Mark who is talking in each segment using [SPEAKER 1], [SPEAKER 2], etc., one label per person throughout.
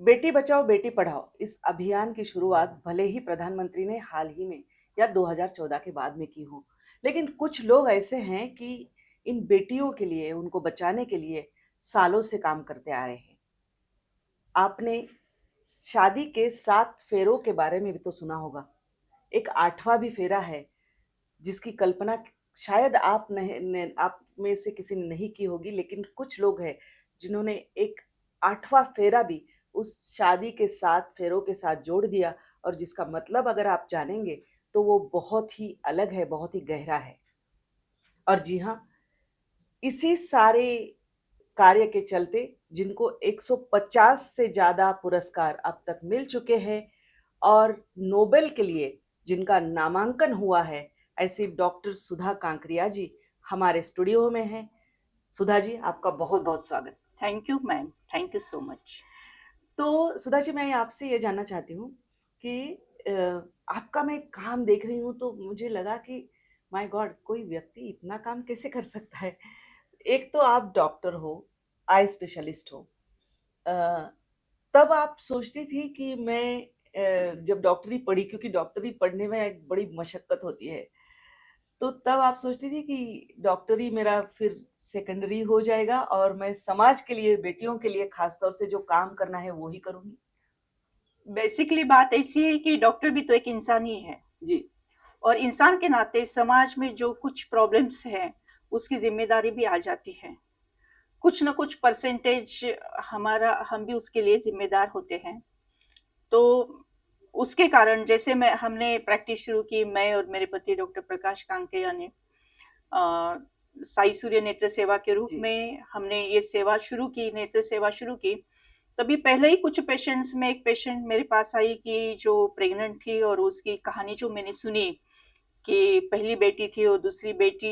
[SPEAKER 1] बेटी बचाओ बेटी पढ़ाओ इस अभियान की शुरुआत भले ही प्रधानमंत्री ने हाल ही में या 2014 के बाद में की हो, लेकिन कुछ लोग ऐसे हैं कि इन बेटियों के लिए, उनको बचाने के लिए सालों से काम करते आ रहे हैं। आपने शादी के 7 फेरों के बारे में भी तो सुना होगा। एक 8वां भी फेरा है जिसकी कल्पना शायद आप में से किसी ने नहीं की होगी, लेकिन कुछ लोग हैं जिन्होंने एक 8वां फेरा भी उस शादी के 7 फेरों के साथ जोड़ दिया, और जिसका मतलब अगर आप जानेंगे तो वो बहुत ही अलग है, बहुत ही गहरा है। और जी हाँ, इसी सारे कार्य के चलते जिनको 150 से ज़्यादा पुरस्कार अब तक मिल चुके हैं और नोबेल के लिए जिनका नामांकन हुआ है, ऐसी डॉक्टर सुधा कांकरिया जी हमारे स्टूडियो में हैं। सुधा जी, आपका बहुत-बहुत स्वागत।
[SPEAKER 2] Thank you ma'am, thank you so much.
[SPEAKER 1] तो सुधा जी, मैं आपसे ये जानना चाहती हूँ कि अ, आपका मैं काम देख रही हूँ तो मुझे लगा कि माय गॉड, कोई व्यक्ति इतना काम कैसे कर सकता है? एक तो आप डॉक्टर हो, आई स्पेशलिस्ट हो। अ, तब आप सोचती थी कि मैं जब डॉक्टरी पढ़ी, क्योंकि डॉक्टरी पढ़ने में एक बड़ी मशक्कत होती है, तो तब आप सोचती थी कि डॉक्टरी मेरा फिर सेकेंडरी हो जाएगा और मैं समाज के लिए, बेटियों के लिए खास तौर से जो काम करना है वो ही करूँगी?
[SPEAKER 2] बेसिकली बात ऐसी है कि डॉक्टर भी तो एक इंसान ही है,
[SPEAKER 1] जी।
[SPEAKER 2] और इंसान के नाते समाज में जो कुछ प्रॉब्लम्स हैं, उसकी ज़िम्मेदारी भी आ जाती है। कुछ न कुछ परसेंटेज हमारा हम भी उसके लिए ज़िम्मेदार होते हैं। तो उसके कारण जैसे मैं हमने प्रैक्टिस शुरू की, मैं और मेरे पति डॉक्टर प्रकाश कांकेया ने साई सूर्य नेत्र सेवा के रूप
[SPEAKER 1] जी।
[SPEAKER 2] में हमने ये सेवा शुरू की, नेत्र सेवा शुरू की। तभी पहले ही कुछ पेशेंट्स में एक पेशेंट मेरे पास आई कि जो प्रेग्नेंट थी, और उसकी कहानी जो मैंने सुनी कि पहली बेटी थी और दूसरी बेटी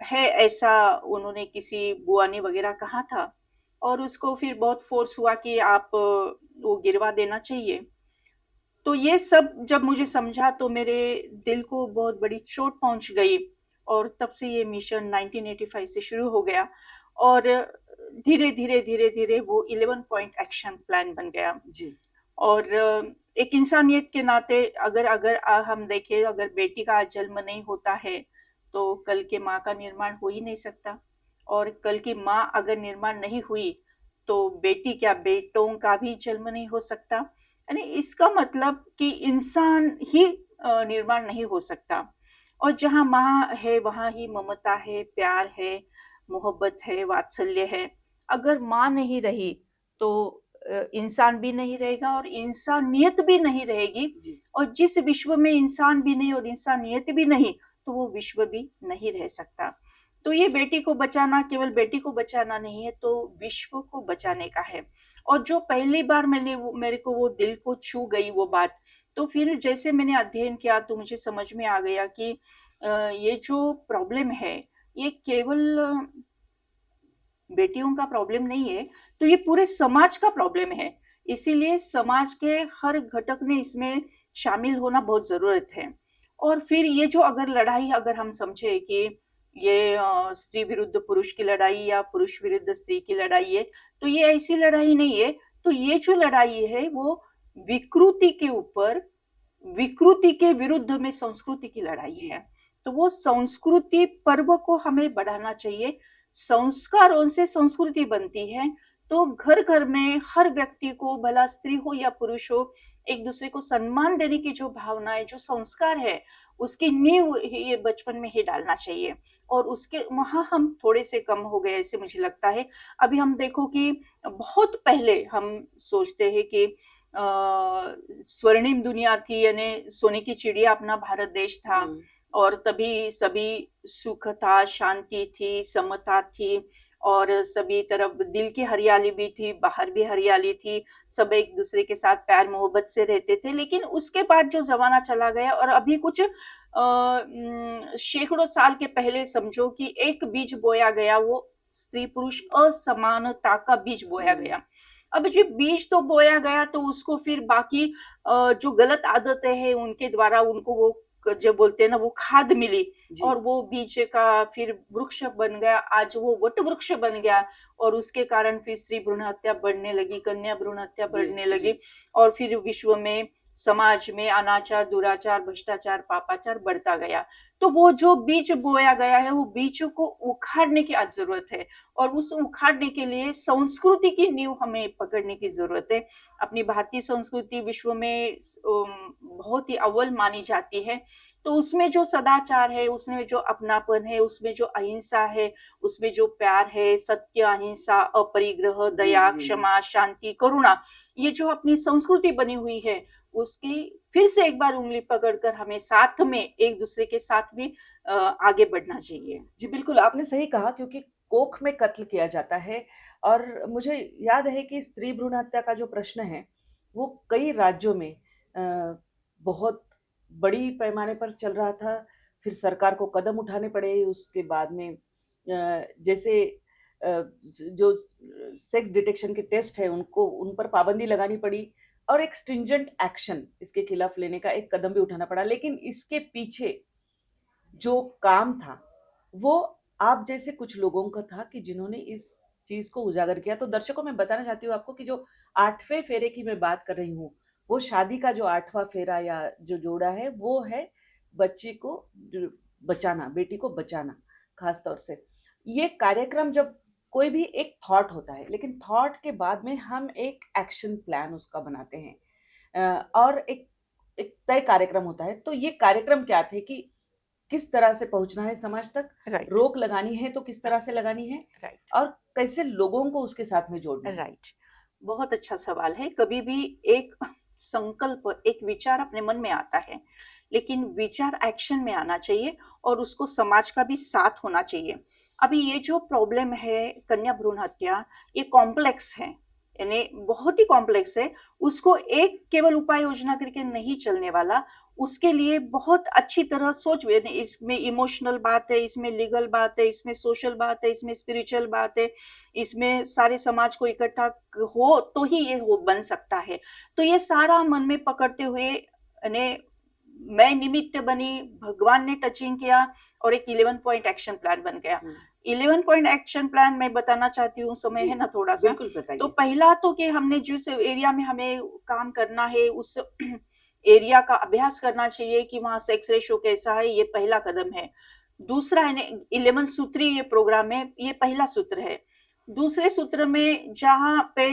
[SPEAKER 2] है, ऐसा उन्होंने किसी बुआ ने वगैरह कहा था, और उसको फिर बहुत फोर्स हुआ कि आप वो गिरवा देना चाहिए। तो ये सब जब मुझे समझा तो मेरे दिल को बहुत बड़ी चोट पहुंच गई, और तब से ये मिशन 1985 से शुरू हो गया, और धीरे धीरे धीरे धीरे वो 11 पॉइंट एक्शन प्लान बन गया।
[SPEAKER 1] जी।
[SPEAKER 2] और एक इंसानियत के नाते अगर अगर हम देखें, अगर बेटी का आज जन्म नहीं होता है तो कल के माँ का निर्माण हो ही नहीं सकता, और कल की माँ अगर निर्माण नहीं हुई तो बेटी क्या, बेटों का भी जन्म नहीं हो सकता। यानी इसका मतलब कि इंसान ही निर्माण नहीं हो सकता। और जहाँ माँ है वहाँ ही ममता है, प्यार है, मोहब्बत है, वात्सल्य है। अगर माँ नहीं रही तो इंसान भी नहीं रहेगा और इंसानियत भी नहीं रहेगी।
[SPEAKER 1] जी।
[SPEAKER 2] और जिस विश्व में इंसान भी नहीं और इंसानियत भी नहीं, तो वो विश्व भी नहीं रह सकता। तो ये बेटी को बचाना केवल बेटी को बचाना नहीं है, तो विश्व को बचाने का है। और जो पहली बार मेरे को वो दिल को छू गई वो बात, तो फिर जैसे मैंने अध्ययन किया तो मुझे समझ में आ गया कि ये जो प्रॉब्लम है, ये केवल बेटियों का प्रॉब्लम नहीं है, तो ये पूरे समाज का प्रॉब्लम है। इसीलिए समाज के हर घटक ने इसमें शामिल होना बहुत ज़रूरत है। और फिर ये जो अगर लड़ाई अगर हम समझे कि ये स्त्री विरुद्ध पुरुष की लड़ाई या पुरुष विरुद्ध स्त्री की लड़ाई है, तो ये ऐसी लड़ाई नहीं है। तो ये जो लड़ाई है वो विकृति के ऊपर, विकृति के विरुद्ध में संस्कृति की लड़ाई
[SPEAKER 1] जी।
[SPEAKER 2] है। तो वो संस्कृति पर्व को हमें बढ़ाना चाहिए। संस्कारों से संस्कृति बनती है। तो घर घर में हर व्यक्ति को, भला स्त्री हो या पुरुष हो, एक दूसरे को सम्मान देने की जो भावना है, जो संस्कार है, उसकी नींव ये बचपन में ही डालना चाहिए। और उसके वहां हम थोड़े से कम हो गए ऐसे मुझे लगता है। अभी हम देखो कि बहुत पहले हम सोचते हैं कि स्वर्णिम दुनिया थी, यानी सोने की चिड़िया अपना भारत देश था,
[SPEAKER 1] हुँ।
[SPEAKER 2] और तभी सभी सुख था, शांति थी, समता थी, और सभी तरफ दिल की हरियाली भी थी, बाहर भी हरियाली थी, सब एक दूसरे के साथ प्यार मोहब्बत से रहते थे। लेकिन उसके बाद जो जमाना चला गया, और अभी कुछ सैकड़ों साल के पहले समझो कि एक बीज बोया गया, वो स्त्री पुरुष असमानता का बीज बोया
[SPEAKER 1] हुँ।
[SPEAKER 2] गया। अब जो बीज तो बोया गया, तो उसको फिर बाकी जो गलत आदतें हैं उनके द्वारा उनको वो जो बोलते हैं ना, वो खाद मिली,
[SPEAKER 1] जी।
[SPEAKER 2] और वो बीज का फिर वृक्ष बन गया, आज वो वट वृक्ष बन गया और उसके कारण फिर स्त्री भ्रूण हत्या बढ़ने लगी, कन्या भ्रूण हत्या
[SPEAKER 1] जी,
[SPEAKER 2] बढ़ने
[SPEAKER 1] जी।
[SPEAKER 2] लगी और फिर विश्व में, समाज में अनाचार, दुराचार, भ्रष्टाचार, पापाचार बढ़ता गया। तो वो जो बीज बोया गया है, वो बीजों को उखाड़ने की आज ज़रूरत है और उस उखाड़ने के लिए संस्कृति की नींव हमें पकड़ने की ज़रूरत है। अपनी भारतीय संस्कृति विश्व में बहुत ही अव्वल मानी जाती है, तो उसमें जो सदाचार है, उसमें जो अपनापन है, उसमें जो अहिंसा है, उसमें जो प्यार है, सत्य, अहिंसा, अपरिग्रह,
[SPEAKER 1] जी,
[SPEAKER 2] दया,
[SPEAKER 1] जी, जी।
[SPEAKER 2] क्षमा, शांति, करुणा, ये जो अपनी संस्कृति बनी हुई है, उसकी फिर से एक बार उँगली पकड़कर हमें साथ में, एक-दूसरे के साथ में आगे बढ़ना चाहिए।
[SPEAKER 1] जी, बिल्कुल, आपने सही कहा क्योंकि कोख में कत्ल किया जाता है और मुझे याद है कि स्त्री भ्रूण हत्या का जो प्रश्न है, वो कई राज्यों में बहुत बड़ी पैमाने पर चल रहा था। फिर सरकार को कदम उठाने पड़े, उसके बाद में जैसे जो सेक्स डिटेक्शन के टेस्ट है, उनको उन पर पाबंदी लगानी पड़ी और एक स्ट्रिंजेंट एक्शन इसके खिलाफ लेने का एक कदम भी उठाना पड़ा। लेकिन इसके पीछे जो काम था, वो आप जैसे कुछ लोगों का था कि जिन्होंने इस चीज़ को उजागर किया। तो दर्शकों मैं बताना चाहती हूँ आपको कि जो 8वें फेरे की मैं बात कर रही हूँ, वो शादी का जो 8वाँ फेरा या जो जोड़ा है, वो है बच्ची को ड बचाना, बेटी को बचाना, ख़ास तौर से। ये कार्यक्रम जब कोई भी एक थॉट होता है, लेकिन थॉट के बाद में हम एक एक्शन प्लान उसका बनाते हैं। और एक एक तय कार्यक्रम होता है। तो ये कार्यक्रम क्या थे कि किस तरह से पहुँचना है समाज तक,
[SPEAKER 2] राइट,
[SPEAKER 1] रोक लगानी है तो किस तरह से लगानी है
[SPEAKER 2] राइट,
[SPEAKER 1] और कैसे लोगों को उसके साथ में जोड़ना है?
[SPEAKER 2] राइट। बहुत अच्छा सवाल है। कभी भी एक संकल्प, एक विचार अपने मन में आता है, लेकिन विचार एक्शन में आना चाहिए और उसको समाज का भी साथ होना चाहिए। अभी ये जो प्रॉब्लम है कन्या भ्रूण हत्या, ये कॉम्प्लेक्स है, यानी बहुत ही कॉम्प्लेक्स है। उसको एक केवल उपाय योजना करके नहीं चलने वाला, उसके लिए बहुत अच्छी तरह सोच, यानी इसमें इमोशनल बात है, इसमें लीगल बात है, इसमें सोशल बात है, इसमें स्पिरिचुअल बात है, इसमें सारे समाज को इकट्ठा हो तो ही ये हो बन सकता है। तो ये सारा मन में पकड़ते हुए यानी मैं निमित्त बनी, भगवान ने टचिंग किया और एक 11 पॉइंट एक्शन प्लान बन गया।
[SPEAKER 1] हुँ,
[SPEAKER 2] 11 पॉइंट एक्शन प्लान मैं बताना चाहती हूँ, समय
[SPEAKER 1] जी,
[SPEAKER 2] है ना थोड़ा-सा।
[SPEAKER 1] बिल्कुल
[SPEAKER 2] तो
[SPEAKER 1] बताइए।
[SPEAKER 2] पहला तो कि हमने जिस एरिया में हमें काम करना है, उस एरिया का अभ्यास करना चाहिए कि वहाँ सेक्स रेशियो कैसा है, ये पहला कदम है। दूसरा है ना 11 सूत्री ये प्रोग्राम है, ये पहला सूत्र है। दूसरे सूत्र में जहाँ पे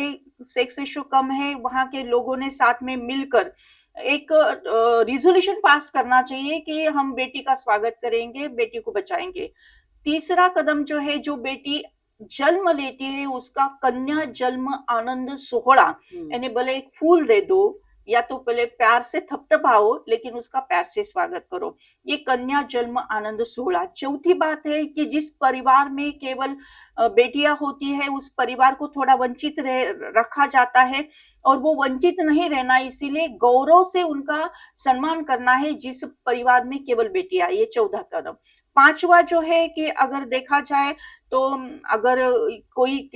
[SPEAKER 2] सेक्स रेशियो कम है, वहाँ के लोगों ने साथ में मिलकर एक रिज़ॉल्यूशन पास करना चाहिए कि हम बेटी का स्वागत करेंगे, बेटी को बचाएँगे। तीसरा कदम जो है, जो बेटी जन्म लेती है, उसका कन्या जन्म आनंद सोहला,
[SPEAKER 1] हुँ,
[SPEAKER 2] यानी भले एक फूल दे दो या तो पहले प्यार से थपथपाओ, लेकिन उसका प्यार से स्वागत करो। ये कन्या जन्म आनंद सोहला। चौथी बात है कि जिस परिवार में केवल बेटियाँ होती है, उस परिवार को थोड़ा वंचित रखा जाता है और वो वंचित नहीं रहना, इसीलिए गौरव से उनका सम्मान करना है जिस परिवार में केवल बेटियाँ। ये 14 कदम। 5वां जो है कि अगर देखा जाए तो अगर कोई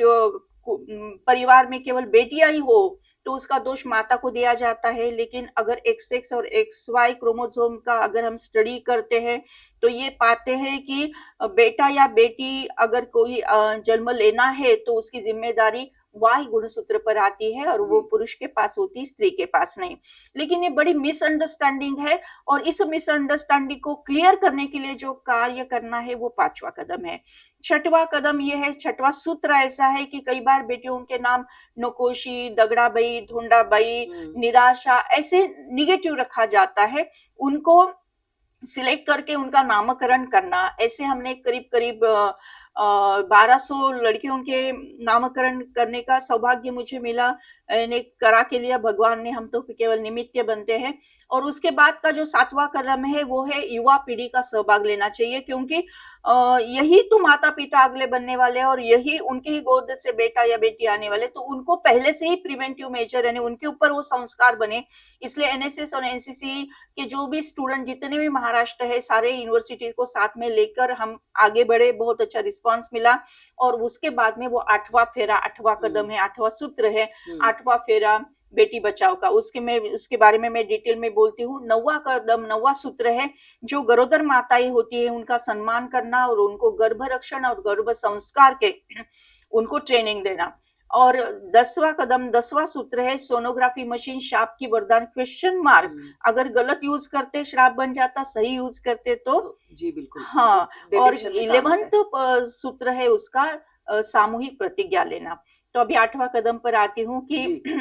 [SPEAKER 2] परिवार में केवल बेटियाँ ही हो, तो उसका दोष माता को दिया जाता है। लेकिन अगर एक्स एक्स और एक्स वाई क्रोमोसोम का अगर हम स्टडी करते हैं, तो ये पाते हैं कि बेटा या बेटी अगर कोई जन्म लेना है, तो उसकी ज़िम्मेदारी वाई गुणसूत्र पर आती है और वो
[SPEAKER 1] जी,
[SPEAKER 2] पुरुष के पास होती है, स्त्री के पास नहीं। लेकिन ये बड़ी मिसअंडरस्टैंडिंग है और इस मिसअंडरस्टैंडिंग को क्लियर करने के लिए जो कार्य करना है, वो 5वां कदम है। 6वां कदम ये है, 6वां सूत्र ऐसा है कि कई बार बेटियों के नाम नकोशी, दगड़ाबाई, धुंडाबाई,
[SPEAKER 1] हुँ,
[SPEAKER 2] निराशा ऐसे नेगेटिव रखा जाता है। उनको सिलेक्ट करके उनका नामकरण करना, ऐसे हमने करीब-करीब 1200 लड़कियों के नामकरण करने का सौभाग्य मुझे मिला। ने करा के लिया भगवान ने, हम तो केवल निमित्त बनते हैं। और उसके बाद का जो 7वां कदम है, वो है युवा पीढ़ी का सहभाग लेना चाहिए क्योंकि यही तो माता-पिता अगले बनने वाले हैं और यही उनकी ही गोद से बेटा या बेटी आने वाले, तो उनको पहले से ही प्रिवेंटिव मेजर यानी उनके ऊपर वो संस्कार बने। इसलिए एनएसएस और एनसीसी कि जो भी स्टूडेंट जितने भी महाराष्ट्र है सारे यूनिवर्सिटी को साथ में लेकर हम आगे बढ़े, बहुत अच्छा रिस्पॉन्स मिला और उसके बाद में वो 8वां फेरा, 8वां
[SPEAKER 1] हुँ,
[SPEAKER 2] कदम है, 8वां सूत्र है,
[SPEAKER 1] हुँ,
[SPEAKER 2] 8वां फेरा बेटी बचाओ का, उसके बारे में मैं डिटेल में बोलती हूँ। 9वां कदम, 9वां सूत्र है, जो गरोदर माताएं होती है उनका सम्मान करना और उनको गर्भरक्षण और गर्भ संस्कार के उनको ट्रेनिंग देना। और 10वां कदम, 10वां सूत्र है, सोनोग्राफी मशीन शाप की वरदान क्वेश्चन मार्क। अगर गलत यूज करते श्राप बन जाता, सही यूज करते तो
[SPEAKER 1] जी बिल्कुल,
[SPEAKER 2] हाँ। और
[SPEAKER 1] डिटेक्शन में काम आता
[SPEAKER 2] 11th
[SPEAKER 1] है।
[SPEAKER 2] सूत्र है उसका, सामूहिक प्रतिज्ञा लेना। तो अभी 8वां कदम पर आती हूँ कि
[SPEAKER 1] जी।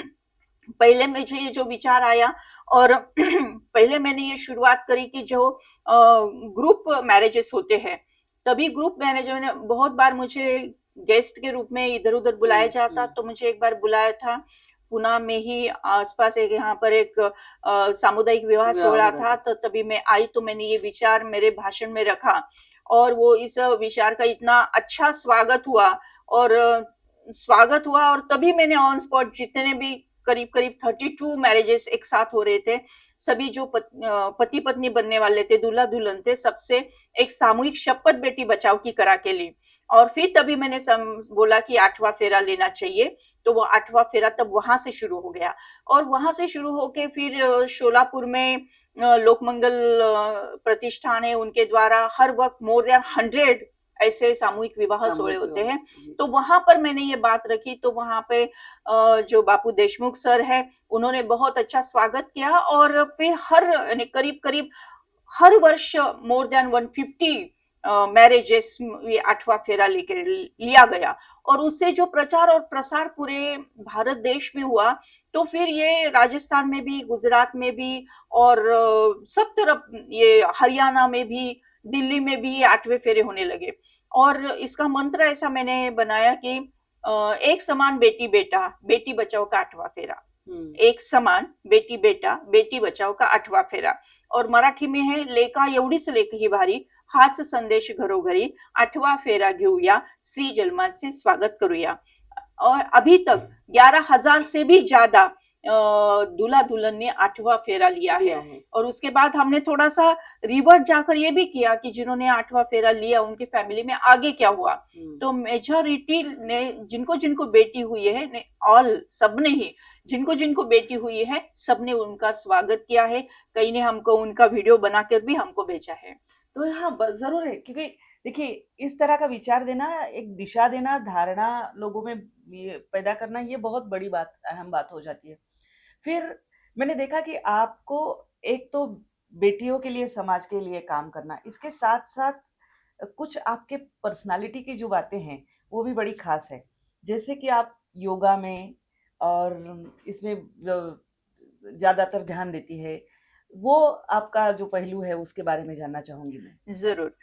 [SPEAKER 2] पहले मुझे ये जो विचार आया, और पहले मैंने ये शुरुआत करी कि जो ग्रुप मैरिजेस होते हैं, तभी ग्रुप मैरिज में बहुत बार मुझे गेस्ट के रूप में इधर उधर बुलाया जाता। तो मुझे एक बार बुलाया था पुणे में ही, आसपास एक यहाँ पर एक सामुदायिक विवाह
[SPEAKER 1] विवाह हो
[SPEAKER 2] सोहला
[SPEAKER 1] रहा
[SPEAKER 2] था।
[SPEAKER 1] था।
[SPEAKER 2] तो तभी मैं आई, तो मैंने ये विचार मेरे भाषण में रखा, और वो इस विचार का इतना अच्छा स्वागत हुआ। और तभी मैंने ऑन स्पॉट जितने भी करीब करीब 32 मैरिजेस एक साथ हो रहे थे, सभी जो पति पत्नी बनने वाले थे, दूल्हा दुल्हन थे, सबसे एक सामूहिक शपथ बेटी बचाओ की करा के ली। और फिर तभी मैंने बोला कि 8वां फेरा लेना चाहिए। तो वो 8वां फेरा तब वहां से शुरू हो गया। और वहां से शुरू होके फिर शोलापुर में लोकमंगल प्रतिष्ठान है, उनके द्वारा हर वक्त मोर देन 100 ऐसे सामूहिक विवाह सोहले
[SPEAKER 1] सामूहिक
[SPEAKER 2] होते
[SPEAKER 1] विवाह
[SPEAKER 2] हैं।
[SPEAKER 1] जी।
[SPEAKER 2] तो वहां पर मैंने ये बात रखी, तो वहां पे जो बापू देशमुख सर है, उन्होंने बहुत अच्छा स्वागत किया। और फिर हर यानी करीब करीब हर वर्ष मोर देन 150 मैरिजेस ये 8वां फेरा लेकर लिया गया। और उससे जो प्रचार और प्रसार पूरे भारत देश में हुआ, तो फिर ये राजस्थान में भी, गुजरात में भी, और सब तरफ, ये हरियाणा में भी, दिल्ली में भी ये 8वें फेरे होने लगे। और इसका मंत्र ऐसा मैंने बनाया कि एक समान बेटी बेटा, बेटी बचाओ का 8वां फेरा। एक समान बेटी बेटा, बेटी बचाओ का 8वां फेरा। और मराठी में है, लेका एवढीच लेक ही भारी, हाच संदेश घरोघरी, 8वां फेरा घेऊया, श्री जन्माचे स्वागत करूया। और अभी तक 11,000 से भी ज्यादा दूल्हा दुल्हन ने 8वां फेरा लिया है। और उसके बाद हमने थोड़ा सा रिवर्ट जाकर ये भी किया कि जिन्होंने 8वां फेरा लिया, उनकी फैमिली में आगे क्या हुआ। तो मेजॉरिटी ने, जिनको जिनको बेटी हुई है, ऑल सबने ही, जिनको जिनको बेटी हुई है, सबने उनका स्वागत किया है। कई ने हमको उनका वीडियो बनाकर भी हमको भेजा है।
[SPEAKER 1] तो हाँ, जरूर है, क्योंकि देखिए, इस तरह का विचार देना, एक दिशा देना, धारणा लोगों में ये पैदा करना, ये बहुत बड़ी बात, अहम बात हो जाती है। फिर मैंने देखा कि आपको एक तो बेटियों के लिए, समाज के लिए काम करना, इसके साथ-साथ कुछ आपके पर्सनालिटी की जो बातें हैं, वो भी बड़ी खास है। जैसे कि आप योगा में और इसमें ज़्यादातर ध्यान देती है। वो आपका जो पहलू है, उसके बारे में जानना चाहूँगी मैं।
[SPEAKER 2] ज़रूर।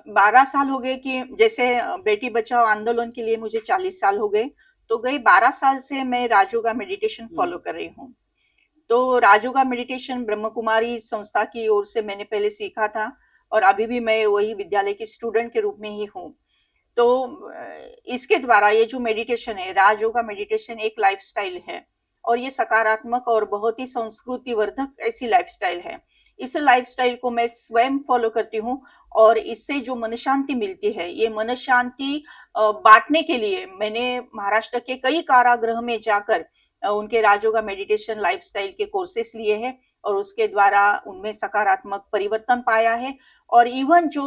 [SPEAKER 2] 12 साल हो गए कि जैसे बेटी बचाओ आंदोलन के लिए मुझे 40 साल हो गए, तो गए 12 साल से मैं राजयोगा मेडिटेशन फॉलो कर रही हूँ। तो राजयोगा मेडिटेशन ब्रह्म कुमारी संस्था की ओर से मैंने पहले सीखा था, और अभी भी मैं वही विद्यालय की स्टूडेंट के रूप में ही हूँ। तो इसके द्वारा ये जो मेडिटेशन है, राजयोगा मेडिटेशन एक लाइफस्टाइल है, और ये सकारात्मक और बहुत ही संस्कृति वर्धक ऐसी लाइफस्टाइल है। इस लाइफस्टाइल को मैं स्वयं फॉलो करती हूँ, और इससे जो मन शांति मिलती है, ये मन शांति बांटने के लिए मैंने महाराष्ट्र के कई कारागृह में जाकर उनके राजयोगा मेडिटेशन लाइफस्टाइल के कोर्सेस लिए हैं, और उसके द्वारा उनमें सकारात्मक परिवर्तन पाया है। और इवन जो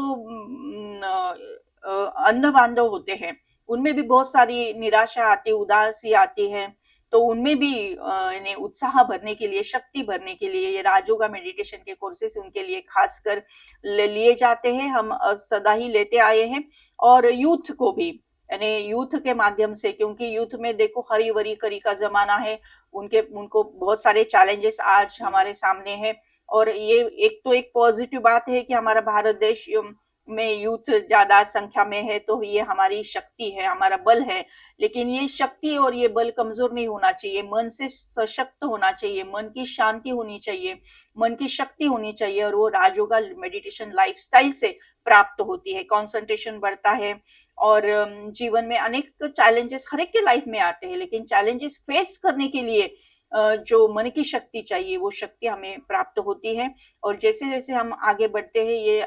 [SPEAKER 2] अंध बांधव होते हैं, उनमें भी बहुत सारी निराशा आती है, उदासी आती है। तो उनमें भी इन्हें उत्साह भरने के लिए, शक्ति भरने के लिए ये राजयोगा मेडिटेशन के कोर्सेस उनके लिए खासकर लिए जाते हैं। हम सदा ही लेते आए हैं। और यूथ को भी, यानी यूथ के माध्यम से, क्योंकि यूथ में देखो हरी भरी करी का जमाना है, उनको बहुत सारे चैलेंजेस आज हमारे सामने हैं। और ये एक तो एक पॉजिटिव बात है कि हमारा भारत देश में यूथ ज्यादा संख्या में है, तो ये हमारी शक्ति है, हमारा बल है। लेकिन ये शक्ति और ये बल कमजोर नहीं होना चाहिए, मन से सशक्त होना चाहिए, मन की शांति होनी चाहिए, मन की शक्ति होनी चाहिए। और वो राजयोगा मेडिटेशन लाइफस्टाइल से प्राप्त होती है। कंसंट्रेशन बढ़ता है, और जीवन में अनेक चैलेंजेस हर एक के लाइफ में आते हैं, लेकिन चैलेंजेस फेस करने के लिए जो मन की शक्ति चाहिए, वो शक्ति हमें प्राप्त होती है। और जैसे जैसे हम आगे बढ़ते हैं, ये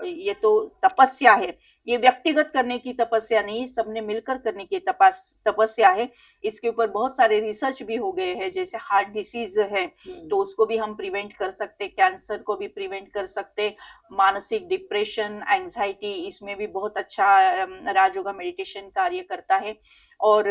[SPEAKER 2] ये तो तपस्या है, ये व्यक्तिगत करने की तपस्या नहीं, सबने मिलकर करने की तपस्या है। इसके ऊपर बहुत सारे रिसर्च भी हो गए हैं, जैसे हार्ट डिसीज है तो उसको भी हम प्रिवेंट कर सकते, कैंसर को भी प्रिवेंट कर सकते, मानसिक डिप्रेशन, एंजाइटी, इसमें भी बहुत अच्छा राजयोगा मेडिटेशन कार्य करता है। और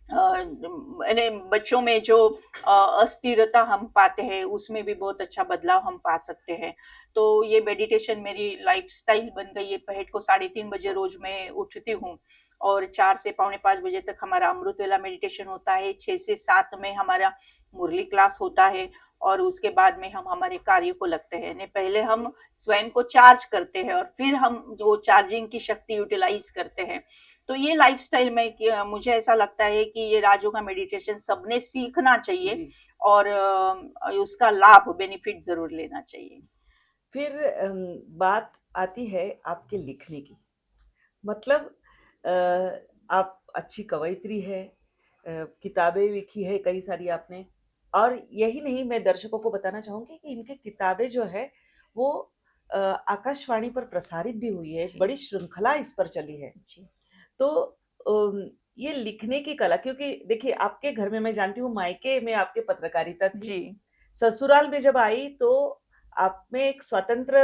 [SPEAKER 2] यानी बच्चों में जो अस्थिरता हम पाते हैं उसमें भी बहुत अच्छा बदलाव हम पा सकते हैं। तो ये मेडिटेशन मेरी लाइफस्टाइल बन गई है। पहर को 3:30 बजे रोज मैं उठती हूँ और 4 से पौने 5 बजे तक हमारा अमृत वेला मेडिटेशन होता है। 6 से 7 में हमारा मुरली क्लास होता है और उसके बाद में हम हमारे कार्य को लगते हैं। यानी पहले हम स्वयं को चार्ज करते हैं और फिर हम जो चार्जिंग की शक्ति यूटिलाइज करते हैं। तो ये लाइफस्टाइल में मुझे ऐसा लगता है कि ये राजयोगा मेडिटेशन सबने सीखना चाहिए
[SPEAKER 1] जी।
[SPEAKER 2] और उसका लाभ बेनिफिट जरूर लेना चाहिए।
[SPEAKER 1] फिर बात आती है आपके लिखने की। मतलब आप अच्छी कवयित्री है, किताबें लिखी है कई सारी आपने, और यही नहीं, मैं दर्शकों को बताना चाहूँगी कि इनकी किताबें जो है वो आकाशवाणी पर प्रसारित भी हुई है, एक
[SPEAKER 2] जी
[SPEAKER 1] बड़ी श्रृंखला इस पर चली है।
[SPEAKER 2] जी
[SPEAKER 1] तो ये लिखने की कला, क्योंकि देखिए आपके घर में मैं जानती हूँ मायके में आपके पत्रकारिता थी,
[SPEAKER 2] जी
[SPEAKER 1] ससुराल में जब आई तो आप में एक स्वतंत्र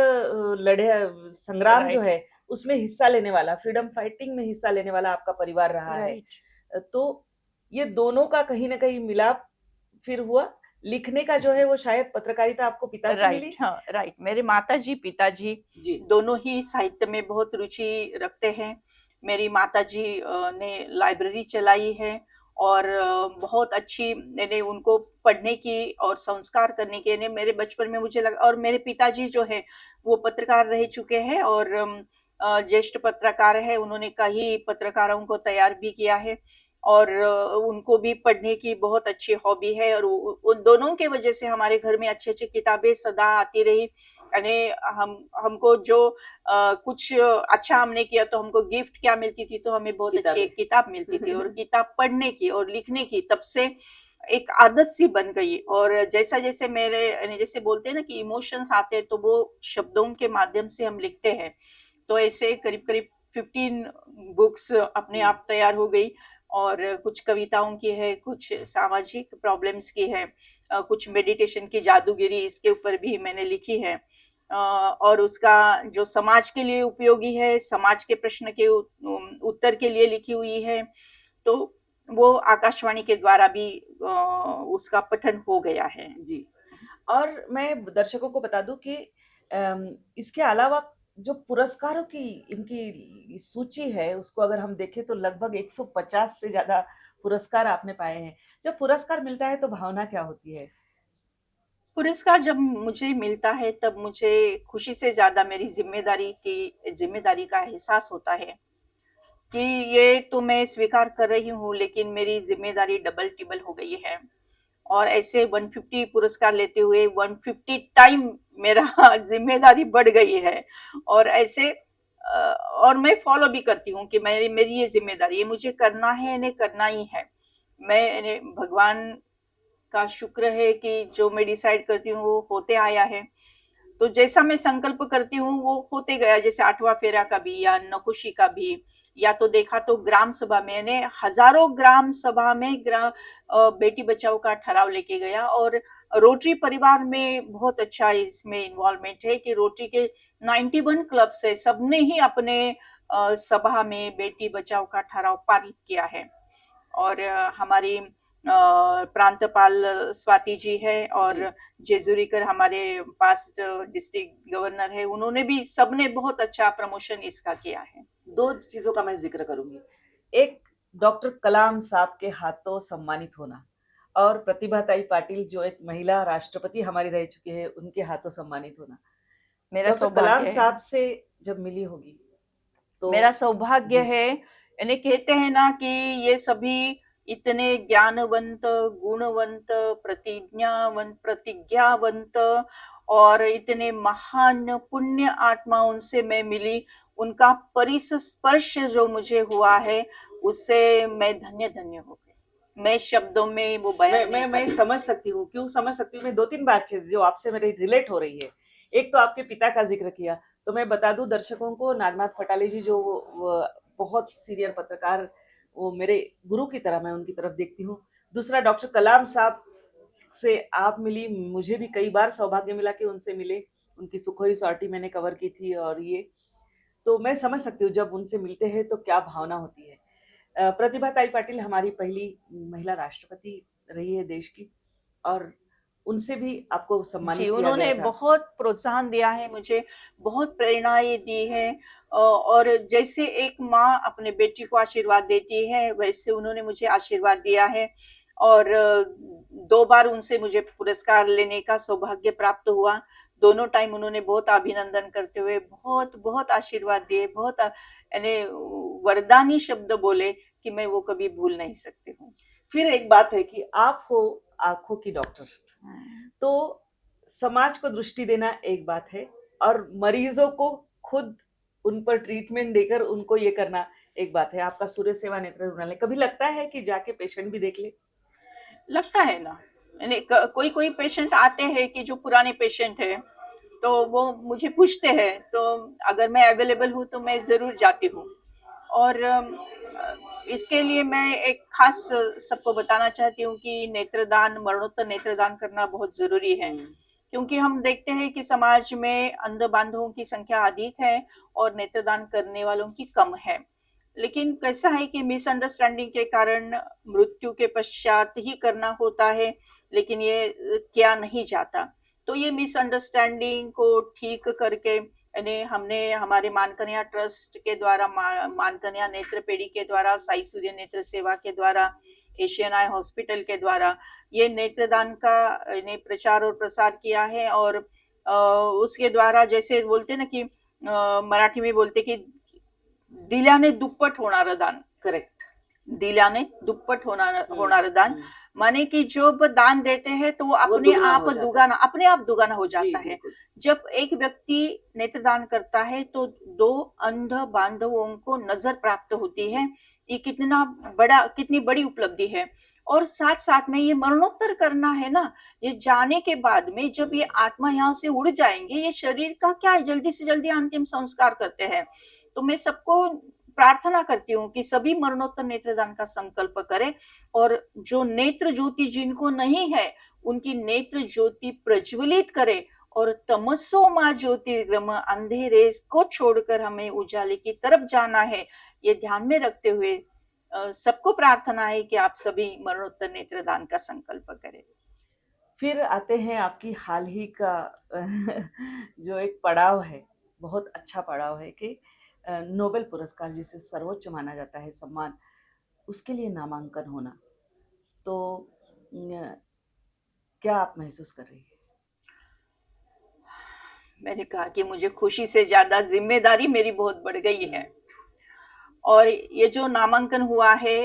[SPEAKER 1] लड़े संग्राम जो
[SPEAKER 2] राइट
[SPEAKER 1] है उसमें हिस्सा लेने वाला, फ्रीडम फाइटिंग में हिस्सा लेने वाला आपका परिवार रहा है।
[SPEAKER 2] राइट
[SPEAKER 1] तो ये दोनों का कहीं न कहीं मिलाप फिर हुआ। लिखने का जो है वो शायद पत्रकारिता आपको पिता से
[SPEAKER 2] राइट
[SPEAKER 1] मिली?
[SPEAKER 2] हाँ राइट। मेरे माताजी पिताजी
[SPEAKER 1] जी।
[SPEAKER 2] दोनों ही साहित्य में बहुत रुचि रखते हैं। मेरी माताजी ने लाइब्रेरी चलाई है और बहुत अच्छी यानी उनको पढ़ने की और संस्कार करने के ने मेरे बचपन में मुझे लगा। और मेरे पिताजी जो है वो पत्रकार रह चुके हैं और ज्येष्ठ पत्रकार है, उन्होंने कई पत्रकारों को तैयार भी किया है और उनको भी पढ़ने की बहुत अच्छी हॉबी है और उन दोनों के वजह से हमारे घर में अच्छी-अच्छी किताबें सदा आती रही। यानी हम हमको जो कुछ अच्छा हमने किया तो हमको गिफ्ट क्या मिलती थी, तो हमें बहुत अच्छी
[SPEAKER 1] किताबें।
[SPEAKER 2] एक किताब मिलती थी और किताब पढ़ने की और लिखने की तब से एक आदत सी बन गई। और जैसा-जैसे मेरे यानी जैसे बोलते हैं ना कि इमोशंस आते हैं तो वो शब्दों के माध्यम से हम लिखते हैं। तो ऐसे करीब-करीब 15 बुक्स अपने
[SPEAKER 1] हुँ।
[SPEAKER 2] आप तैयार हो गई और कुछ कविताओं की है, कुछ सामाजिक प्रॉब्लम्स की है, कुछ मेडिटेशन की जादूगिरी इसके ऊपर भी मैंने लिखी है। और उसका जो समाज के लिए उपयोगी है, समाज के प्रश्न के उत्तर के लिए लिखी हुई है, तो वो आकाशवाणी के द्वारा भी उसका पठन हो गया है।
[SPEAKER 1] जी। और मैं दर्शकों को बता दूँ कि इसके अलावा जो पुरस्कारों की इनकी सूची है, उसको अगर हम देखें तो लगभग 150 से ज़्यादा पुरस्कार आपने पाए हैं। जब पुरस्कार मिलता है तो भावना क्या होती है?
[SPEAKER 2] पुरस्कार जब मुझे मिलता है तब मुझे खुशी से ज़्यादा मेरी ज़िम्मेदारी का एहसास होता है कि ये तो मैं स्वीकार कर रही हूँ, लेकिन मेरी ज़िम्मेदारी डबल-टिबल हो गई है। और ऐसे 150 पुरस्कार लेते हुए 150 टाइम मेरा ज़िम्मेदारी बढ़ गई है। और ऐसे और मैं फ़ॉलो भी करती हूँ कि मेरी मेरी ये ज़िम्मेदारी है, मुझे करना है, इन्हें करना ही है। मैं इन्हें भगवान का शुक्र है कि जो मैं डिसाइड करती हूँ वो होते आया है। तो जैसा मैं संकल्प करती हूँ वो होते गया, जैसे 8वां फेरा का भी या नौकुशी का भी, या तो देखा तो ग्राम सभा में मैंने हजारों ग्राम सभा में बेटी बचाओ का ठराव लेके गया। और रोटरी परिवार में बहुत अच्छा इसमें इन्वॉल्वमेंट है कि रोटरी के 91 क्लब्स है, सबने ही अपने सभा में बेटी बचाओ का ठराव पारित किया है। और हमारी प्रांतपाल स्वाति जी है
[SPEAKER 1] जी।
[SPEAKER 2] और जेजुरीकर हमारे पास्ट डिस्ट्रिक्ट गवर्नर है, उन्होंने भी सबने बहुत अच्छा प्रमोशन इसका किया है।
[SPEAKER 1] 2 चीज़ों का मैं ज़िक्र करूँगी। एक, डॉक्टर कलाम साहब के हाथों सम्मानित होना, और प्रतिभाताई पाटिल जो एक महिला राष्ट्रपति हमारी रह चुकी है, उनके हाथों सम्मानित होना।
[SPEAKER 2] मेरा
[SPEAKER 1] डॉक्टर कलाम
[SPEAKER 2] सौभाग्य है।
[SPEAKER 1] साहब से जब मिली होगी तो
[SPEAKER 2] मेरा सौभाग्य
[SPEAKER 1] जी।
[SPEAKER 2] है, यानी कहते हैं ना कि ये सभी इतने ज्ञानवंत, गुणवंत, प्रतिज्ञावंत और इतने महान पुण्य आत्माओं से मैं मिली, उनका परिस्पर्श जो मुझे हुआ है, उससे मैं धन्य-धन्य हो गई। मैं शब्दों में वो
[SPEAKER 1] मैं
[SPEAKER 2] बयान नहीं
[SPEAKER 1] मैं
[SPEAKER 2] कर
[SPEAKER 1] मैं
[SPEAKER 2] सकती।
[SPEAKER 1] समझ सकती हूँ, क्यों समझ सकती हूँ। मैं 2-3 बात जो आपसे मेरी रिलेट हो रही है। एक तो आपके पिता का ज़िक्र किया, तो मैं बता दूं दर्शकों को, नागनाथ फटाले जी जो वो बहुत सीनियर पत्रकार, वो मेरे गुरु की तरह मैं उनकी तरफ देखती हूँ। दूसरा, डॉक्टर कलाम साहब से आप मिली, मुझे भी कई बार सौभाग्य मिला कि उनसे मिले। उनकी सुखोई सॉर्टी मैंने कवर की थी, और ये तो मैं समझ सकती हूँ जब उनसे मिलते हैं तो क्या भावना होती है। प्रतिभा ताई पाटिल हमारी पहली महिला राष्ट्रपति रही है देश की, और उनसे भी आपको
[SPEAKER 2] जी,
[SPEAKER 1] सम्मानित किया गया
[SPEAKER 2] उन्होंने
[SPEAKER 1] था।
[SPEAKER 2] बहुत प्रोत्साहन दिया है मुझे, बहुत प्रेरणाएँ दी हैं। और जैसे एक माँ अपने बेटी को आशीर्वाद देती है, वैसे उन्होंने मुझे आशीर्वाद दिया है। और 2 बार उनसे मुझे पुरस्कार लेने का सौभाग्य प्राप्त हुआ। दोनों टाइम उन्होंने बहुत अभिनंदन करते हुए बहुत-बहुत आशीर्वाद दिए, बहुत यानी वरदानी शब्द बोले कि मैं वो कभी भूल नहीं सकती हूँ।
[SPEAKER 1] फिर एक बात है कि आप हो आँखों की डॉक्टर,
[SPEAKER 2] हुँ।
[SPEAKER 1] तो समाज को दृष्टि देना एक बात है, और मरीजों को खुद उन पर ट्रीटमेंट देकर उनको ये करना एक बात है। आपका सूर्य सेवा नेत्र रुग्णालय, कभी लगता है कि जाके पेशेंट भी देख ले?
[SPEAKER 2] लगता है ना, यानी कोई-कोई पेशेंट आते हैं कि जो पुराने पेशेंट हैं, तो वो मुझे पूछते हैं, तो अगर मैं अवेलेबल हूँ तो मैं ज़रूर जाती हूँ। और इसके लिए मैं एक खास सबको बताना चाहती हूँ कि नेत्रदान, मरणोत्तर नेत्रदान करना बहुत ज़रूरी है।
[SPEAKER 1] हुँ।
[SPEAKER 2] क्योंकि हम देखते हैं कि समाज में अंध-बांधों की संख्या अधिक है और नेत्रदान करने वालों की कम है। लेकिन कैसा है कि मिसअंडरस्टैंडिंग के कारण मृत्यु के पश्चात ही करना होता है, लेकिन ये किया नहीं जाता। तो ये मिसअंडरस्टैंडिंग को ठीक करके यानी हमने हमारे मानकन्या ट्रस्ट के द्वारा, मानकन्या नेत्र पेढ़ी के द्वारा, साई सूर्य नेत्र सेवा के द्वारा, एशियन आई हॉस्पिटल के द्वारा ये नेत्रदान का यानी प्रचार और प्रसार किया है। और उसके द्वारा जैसे बोलते हैं ना कि मराठी में बोलते कि दिल्याने दुप्पट होणारं दान,
[SPEAKER 1] करेक्ट।
[SPEAKER 2] दिल्याने दुप्पट
[SPEAKER 1] हुँ,
[SPEAKER 2] होणारं दान,
[SPEAKER 1] हुँ।
[SPEAKER 2] माने कि जब दान देते हैं तो वो
[SPEAKER 1] वो
[SPEAKER 2] अपने
[SPEAKER 1] दुगना
[SPEAKER 2] आप
[SPEAKER 1] हो जाता है।
[SPEAKER 2] दुगाना, अपने आप दुगाना हो
[SPEAKER 1] जी,
[SPEAKER 2] जाता है।
[SPEAKER 1] बिल्कुल।
[SPEAKER 2] जब एक व्यक्ति नेत्रदान करता है तो 2 अंध बांधवों को नजर प्राप्त होती
[SPEAKER 1] जी।
[SPEAKER 2] है। ये कितना बड़ा, कितनी बड़ी उपलब्धि है। और साथ-साथ में ये मरणोत्तर करना है ना, ये जाने के बाद में जब ये आत्मा यहाँ से उड़ जाएँगे, ये शरीर का क्या है, जल्दी से जल्दी अंतिम संस्कार करते हैं। तो मैं सबको प्रार्थना करती हूँ कि सभी मरणोत्तर नेत्रदान का संकल्प करें, और जो नेत्र ज्योति जिनको नहीं है, उनकी नेत्र ज्योति प्रज्वलित करें, और तमस्सो मा ज्योतिर्गम, अंधेरे को छोड़कर हमें उजाले की तरफ जाना है। ये ध्यान में रखते हुए सबको प्रार्थना है कि आप सभी मरणोत्तर नेत्रदान का संकल्प करें।
[SPEAKER 1] फिर आते हैं आपकी हाल ही का जो एक पड़ाव है, बहुत अच्छा पड़ाव है कि नोबेल पुरस्कार, जिसे सर्वोच्च माना जाता है सम्मान, उसके लिए नामांकन होना। तो क्या आप महसूस कर रही हैं?
[SPEAKER 2] मैंने कहा कि मुझे खुशी से ज़्यादा ज़िम्मेदारी मेरी बहुत बढ़ गई
[SPEAKER 1] हुँ,
[SPEAKER 2] है। और ये जो नामांकन हुआ है,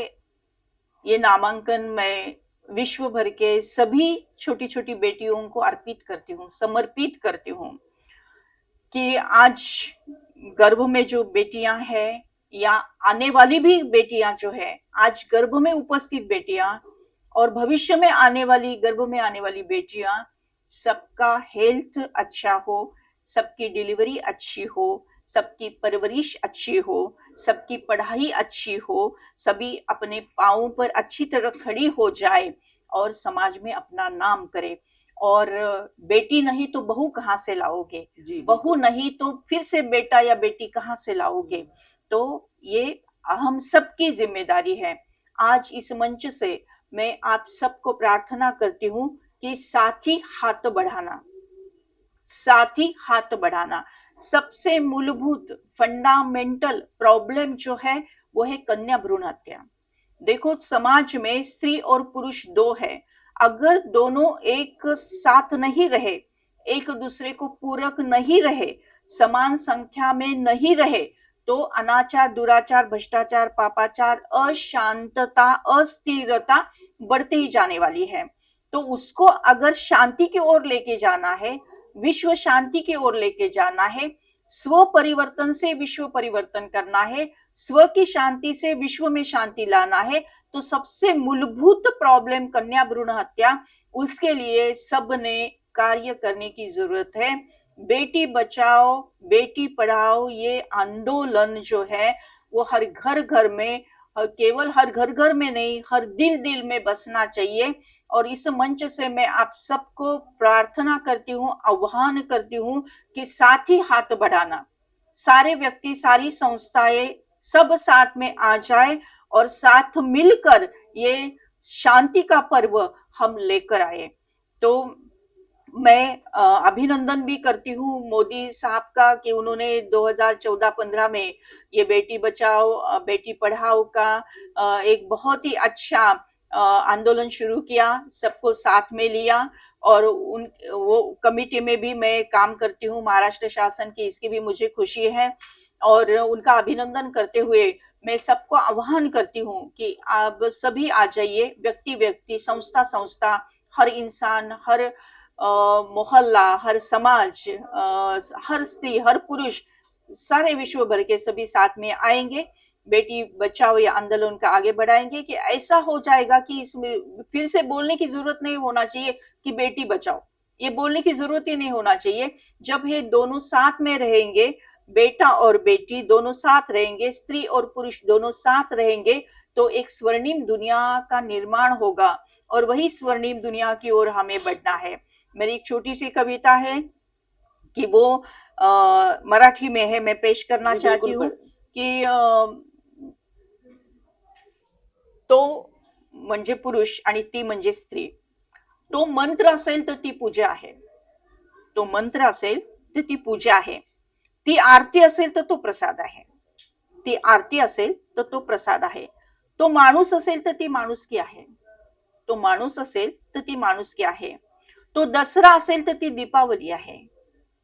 [SPEAKER 2] ये नामांकन मैं विश्व भर के सभी छोटी-छोटी बेटियों को अर्पित करती हूँ, समर्पित करती हूँ कि आज गर्भ में जो बेटियाँ हैं, या आने वाली भी बेटियाँ जो हैं, आज गर्भ में उपस्थित बेटियाँ और भविष्य में आने वाली, गर्भ में आने वाली बेटियाँ, सबका हेल्थ अच्छा हो, सबकी डिलीवरी अच्छी हो, सबकी परवरिश अच्छी हो, सबकी पढ़ाई अच्छी हो, सभी अपने पाँव पर अच्छी तरह खड़ी हो जाए और समाज में अपना नाम करे। और बेटी नहीं तो बहू कहाँ से लाओगे?
[SPEAKER 1] जी,
[SPEAKER 2] बहू
[SPEAKER 1] बिल्कुल।
[SPEAKER 2] नहीं तो फिर से बेटा या बेटी कहाँ से लाओगे?
[SPEAKER 1] हुँ,
[SPEAKER 2] तो ये हम सबकी ज़िम्मेदारी है। आज इस मंच से मैं आप सबको प्रार्थना करती हूँ कि साथ ही हाथ बढ़ाना। सबसे मूलभूत फंडामेंटल प्रॉब्लम जो है, वो है कन्या भ्रूण हत्या। देखो, समाज में स्त्री और पुरुष 2 है। अगर दोनों एक साथ नहीं रहे, एक दूसरे को पूरक नहीं रहे, समान संख्या में नहीं रहे, तो अनाचार, दुराचार, भ्रष्टाचार, पापाचार, अशांतता, अस्थिरता बढ़ते ही जाने वाली है। तो उसको अगर शांति की ओर लेके जाना है, विश्व शांति की ओर लेके जाना है, स्व परिवर्तन से विश्व परिवर्तन करना है, स्व की शांति से विश्व में शांति लाना है, तो सबसे मूलभूत प्रॉब्लम कन्या भ्रूण हत्या, उसके लिए सबने कार्य करने की जरूरत है। बेटी बचाओ बेटी पढ़ाओ ये आंदोलन जो है वो हर घर घर में, केवल हर घर घर में नहीं, हर दिल दिल में बसना चाहिए। और इस मंच से मैं आप सबको प्रार्थना करती हूँ, आह्वान करती हूँ कि साथ ही हाथ बढ़ाना, सारे व्यक्ति, सारी संस्थाएं सब साथ में आ जाए और साथ मिलकर ये शांति का पर्व हम लेकर आए। तो मैं अभिनंदन भी करती हूँ मोदी साहब का कि उन्होंने 2014-15 में ये बेटी बचाओ बेटी पढ़ाओ का एक बहुत ही अच्छा आंदोलन शुरू किया, सबको साथ में लिया। और उन वो कमिटी में भी मैं काम करती हूँ महाराष्ट्र शासन की, इसकी भी मुझे खुशी है। और उनका अभिनंदन करते हुए मैं सबको आह्वान करती हूँ कि आप सभी आ जाइए, व्यक्ति व्यक्ति, संस्था संस्था, हर इंसान, हर मोहल्ला, हर समाज, हर स्त्री, हर पुरुष, सारे विश्व भर के सभी साथ में आएंगे, बेटी बचाओ या आंदोलन का आगे बढ़ाएंगे। कि ऐसा हो जाएगा कि इसमें फिर से बोलने की जरूरत नहीं होना चाहिए कि बेटी बचाओ, ये बोलने की जरूरत ही नहीं होना चाहिए। जब ये दोनों साथ में रहेंगे, बेटा और बेटी दोनों साथ रहेंगे, स्त्री और पुरुष दोनों साथ रहेंगे, तो एक स्वर्णिम दुनिया का निर्माण होगा। और वही स्वर्णिम दुनिया की ओर हमें बढ़ना है। मेरी एक छोटी सी कविता है कि वो मराठी में है, मैं पेश करना
[SPEAKER 1] जी
[SPEAKER 2] चाहती
[SPEAKER 1] बिल्कुल
[SPEAKER 2] हूँ कि तो म्हणजे पुरुष आणि ती म्हणजे स्त्री, तो मंत्र असेल तर ती पूजा आहे, तो मंत्र असेल तर ती पूजा आहे, ती आरती असेल तर तो प्रसाद आहे, ती आरती असेल तर तो प्रसाद आहे, तो माणूस असेल तर ती माणुसकी आहे, तो माणूस असेल तर ती माणुसकी आहे, तो दसरा असेल तर ती दीपावली आहे,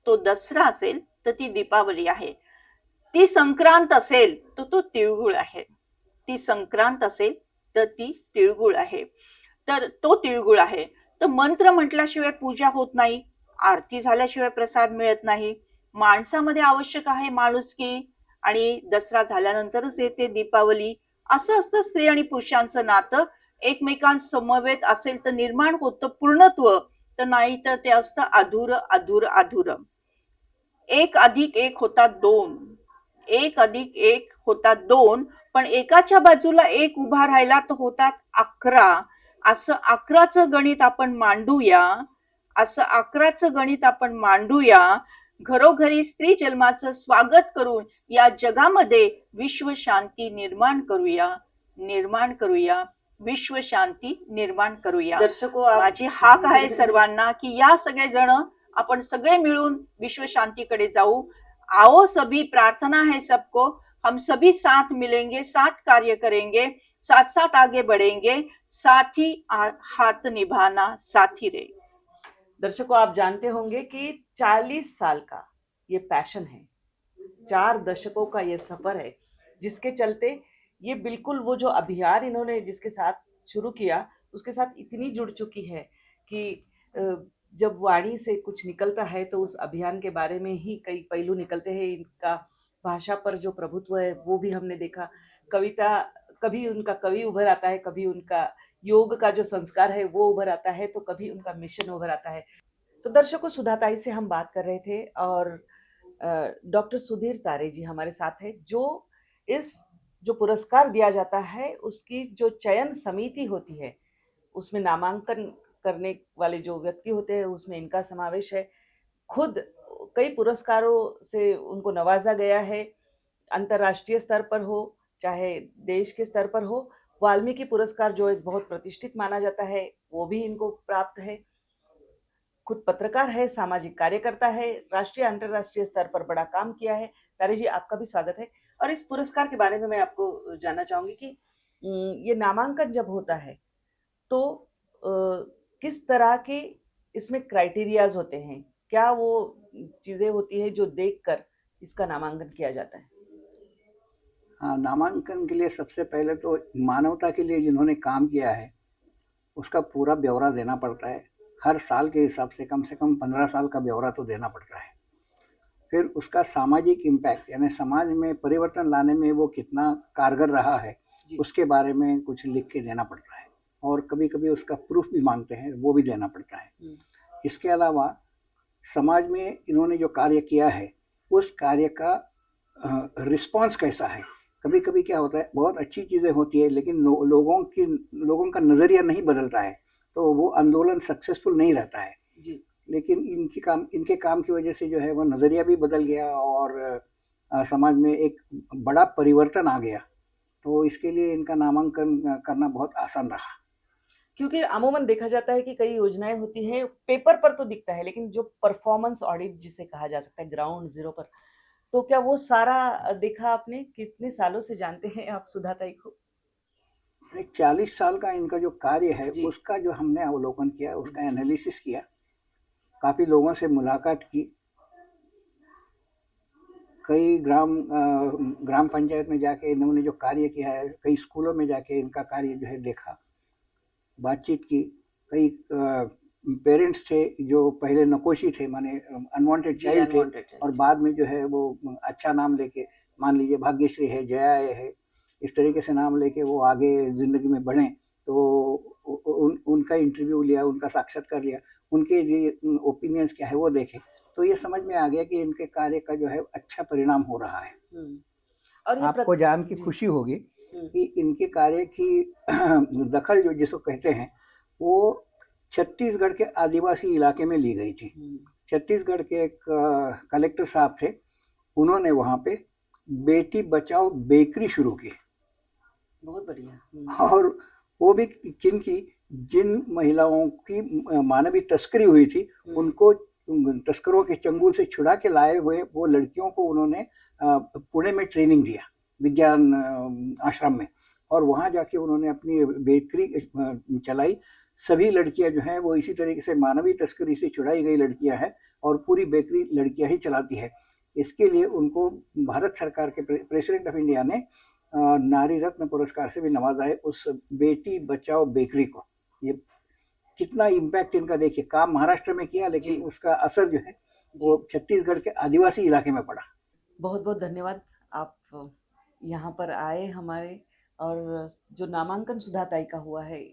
[SPEAKER 2] तो दसरा असेल तर ती दीपावली आहे, ती संक्रांत असेल तर तो तिळगुळ आहे, ती संक्रांत असेल तर ती तिळगुळ आहे, तर तो तिळगुळ आहे. तर मंत्र म्हटल्याशिवाय पूजा होत नाही, आरती झाल्याशिवाय प्रसाद मिळत नाही, माणसामध्ये आवश्यक आहे माणुसकी, आणि दसरा झाल्यानंतरच येते दीपावली. असं असतं स्त्री आणि पुरुषांचं नातं, एकमेकांसमवेत असेल तर निर्माण होतं पूर्णत्व, तर नाही तर ते असतं अधूर अधूर अधूर. एक अधिक एक होता दोन, एक अधिक एक होता दोन, पण एकाच्या बाजूला एक उभा राहिला तर होतात 11. असं 11चं गणित आपण मांडूया, असं 11चं गणित आपण मांडूया, घरोघरी स्त्री जन्माचं स्वागत करून या जगामध्ये विश्व शांती निर्माण करूया, निर्माण करूया, विश्व शांती निर्माण करूया.
[SPEAKER 1] दर्शकों आप
[SPEAKER 2] माझी हाक आहे सर्वांना की या सगळे जण आपण सगळे मिळून विश्व शांतीकडे जाऊ। आओ सभी, प्रार्थना है सबको, हम सभी साथ मिलेंगे, साथ कार्य करेंगे, साथ साथ आगे बढ़ेंगे, साथ ही हाथ निभाना साथी रे।
[SPEAKER 1] दर्शकों आप जानते होंगे कि 40 साल का ये पैशन है, 4 दशकों का ये सफर है, जिसके चलते ये बिल्कुल वो जो अभियान इन्होंने जिसके साथ शुरू किया, उसके साथ इतनी जुड़ चुकी है कि जब वाणी से कुछ निकलता है तो उस अभियान के बारे में ही कई पहलू निकलते हैं। इनका भाषा पर जो प्रभुत्व है वो भी हमने देखा। कविता, कभी उनका कवि उभर आता है, कभी उनका योग का जो संस्कार है वो उभर आता है, तो कभी उनका मिशन उभर आता है। तो दर्शकों, सुधाताई से हम बात कर रहे थे और डॉक्टर सुधीर तारे जी हमारे साथ है, जो इस जो पुरस्कार दिया जाता है उसकी जो चयन समिति होती है, उसमें नामांकन करने वाले जो व्यक्ति होते हैं उसमें इनका समावेश है। खुद कई पुरस्कारों से उनको नवाजा गया है, अंतर्राष्ट्रीय स्तर पर हो चाहे देश के स्तर पर हो। वाल्मीकि पुरस्कार जो एक बहुत प्रतिष्ठित माना जाता है वो भी इनको प्राप्त है। खुद पत्रकार है, सामाजिक कार्यकर्ता है, राष्ट्रीय अंतर्राष्ट्रीय स्तर पर बड़ा काम किया है। तारे जी, आपका भी स्वागत है। और इस पुरस्कार के बारे में मैं आपको जानना चाहूंगी कि ये नामांकन जब होता है तो किस तरह के इसमें क्राइटेरियाज होते हैं, क्या वो चीजें होती है जो देखकर इसका नामांकन किया जाता है?
[SPEAKER 3] हाँ, नामांकन के लिए सबसे पहले तो मानवता के लिए जिन्होंने काम किया है उसका पूरा ब्यौरा देना पड़ता है। हर साल के हिसाब से कम 15 साल का ब्यौरा तो देना पड़ता है। फिर उसका सामाजिक इम्पैक्ट, यानी समाज में परिवर्तन लाने में वो कितना कारगर रहा है, उसके बारे में कुछ लिख के देना पड़ता है। और कभी कभी उसका प्रूफ भी मांगते हैं, वो भी देना पड़ता है। इसके अलावा समाज में इन्होंने जो कार्य किया है उस कार्य का रिस्पॉन्स कैसा है। कभी कभी क्या होता है, बहुत अच्छी चीज़ें होती है लेकिन लोगों का नज़रिया नहीं बदलता है, तो वो आंदोलन सक्सेसफुल नहीं रहता है।
[SPEAKER 1] जी
[SPEAKER 3] लेकिन इनके काम की वजह से जो है वो नज़रिया भी बदल गया और समाज में एक बड़ा परिवर्तन आ गया। तो इसके लिए इनका नामांकन करना बहुत आसान रहा।
[SPEAKER 1] क्योंकि अमूमन देखा जाता है कि कई योजनाएं होती हैं, पेपर पर तो दिखता है, लेकिन जो परफॉर्मेंस ऑडिट जिसे कहा जा सकता है ग्राउंड जीरो पर, तो क्या वो सारा देखा आपने? कितने सालों से जानते हैं आप सुधाताई को?
[SPEAKER 3] 40 साल का इनका जो कार्य है
[SPEAKER 1] जी
[SPEAKER 3] उसका जो हमने अवलोकन किया, उसका एनालिसिस किया, काफ़ी लोगों से मुलाकात की, कई ग्राम पंचायत में जाके इन्होंने जो कार्य किया है, कई स्कूलों में जाके इनका कार्य जो है देखा, बातचीत की। कई पेरेंट्स थे जो पहले नकोशी थे, माने अनवांटेड
[SPEAKER 1] जी
[SPEAKER 3] चाइल्ड थे,
[SPEAKER 1] अनवांटेड
[SPEAKER 3] और
[SPEAKER 1] है।
[SPEAKER 3] बाद में जो है वो अच्छा नाम लेके, मान लीजिए भाग्यश्री है, जया है, इस तरीके से नाम लेके वो आगे ज़िंदगी में बढ़े। तो उनका इंटरव्यू लिया, उनका साक्षात्कार लिया, उनके जो ओपिनियंस क्या है वो देखे, तो ये समझ में आ गया कि इनके कार्य का जो है अच्छा परिणाम हो रहा है।
[SPEAKER 1] और ये
[SPEAKER 3] आपको जान की
[SPEAKER 1] जी
[SPEAKER 3] खुशी होगी
[SPEAKER 1] हम्म,
[SPEAKER 3] कि इनके कार्य की दखल जो जिसको कहते हैं वो छत्तीसगढ़ के आदिवासी इलाके में ली गई थी। छत्तीसगढ़ के एक कलेक्टर साहब थे, उन्होंने वहाँ पे बेटी बचाओ बेकरी शुरू की।
[SPEAKER 1] बहुत बढ़िया।
[SPEAKER 3] और वो भी किन की, जिन महिलाओं की मानवीय तस्करी हुई थी, उनको तस्करों के चंगुल से छुड़ा के लाए हुए वो लड़कियों को उन्होंने पुणे में ट्रेनिंग दिया, विज्ञान आश्रम में, और वहाँ जाके उन्होंने अपनी बेकरी चलाई। सभी लड़कियां जो हैं वो इसी तरीके से मानवीय तस्करी से छुड़ाई गई लड़कियां हैं, और पूरी बेकरी लड़कियां ही चलाती है। इसके लिए उनको भारत सरकार के प्रेसिडेंट ऑफ इंडिया ने नारी रत्न पुरस्कार से भी नवाजा है, उस बेटी बचाओ बेकरी को। ये कितना इम्पैक्ट इनका देखिए, काम महाराष्ट्र में किया लेकिन
[SPEAKER 1] जी
[SPEAKER 3] उसका असर जो है वो छत्तीसगढ़ के आदिवासी इलाके में पड़ा।
[SPEAKER 1] बहुत बहुत धन्यवाद, आप यहाँ पर आए हमारे, और जो नामांकन सुधाताई का हुआ है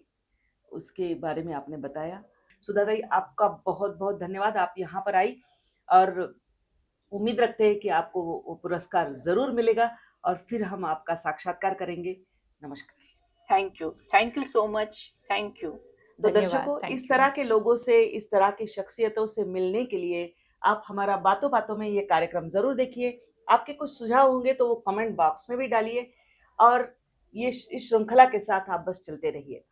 [SPEAKER 1] उसके बारे में आपने बताया। सुधाताई आपका बहुत बहुत धन्यवाद, आप यहाँ पर आई, और उम्मीद रखते हैं कि आपको वो पुरस्कार जरूर मिलेगा, और फिर हम आपका साक्षात्कार करेंगे। नमस्कार।
[SPEAKER 2] Thank you so much, thank you,
[SPEAKER 1] तो
[SPEAKER 2] धन्यवाद,
[SPEAKER 1] दर्शकों, इस
[SPEAKER 2] थैंक यू।
[SPEAKER 1] तरह के लोगों से, इस तरह की शख्सियतों से मिलने के लिए आप हमारा बातों बातों में ये कार्यक्रम जरूर देखिए। आपके कुछ सुझाव होंगे तो वो कमेंट बॉक्स में भी डालिए, और ये इस श्रृंखला के साथ आप बस चलते रहिए।